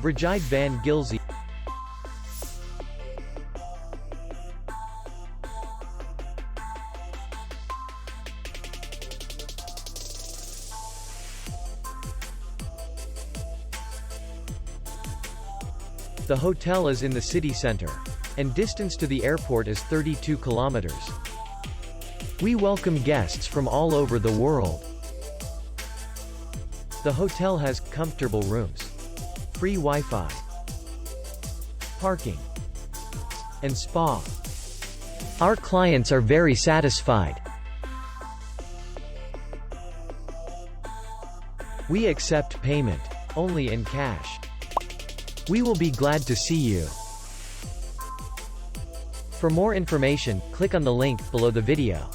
Vrijheid van Gilze. The hotel is in the city center, and distance to the airport is 32 kilometers. We welcome guests from all over the world. The hotel has comfortable rooms, free Wi-Fi, parking, and spa. Our clients are very satisfied. We accept payment only in cash. We will be glad to see you. For more information, click on the link below the video.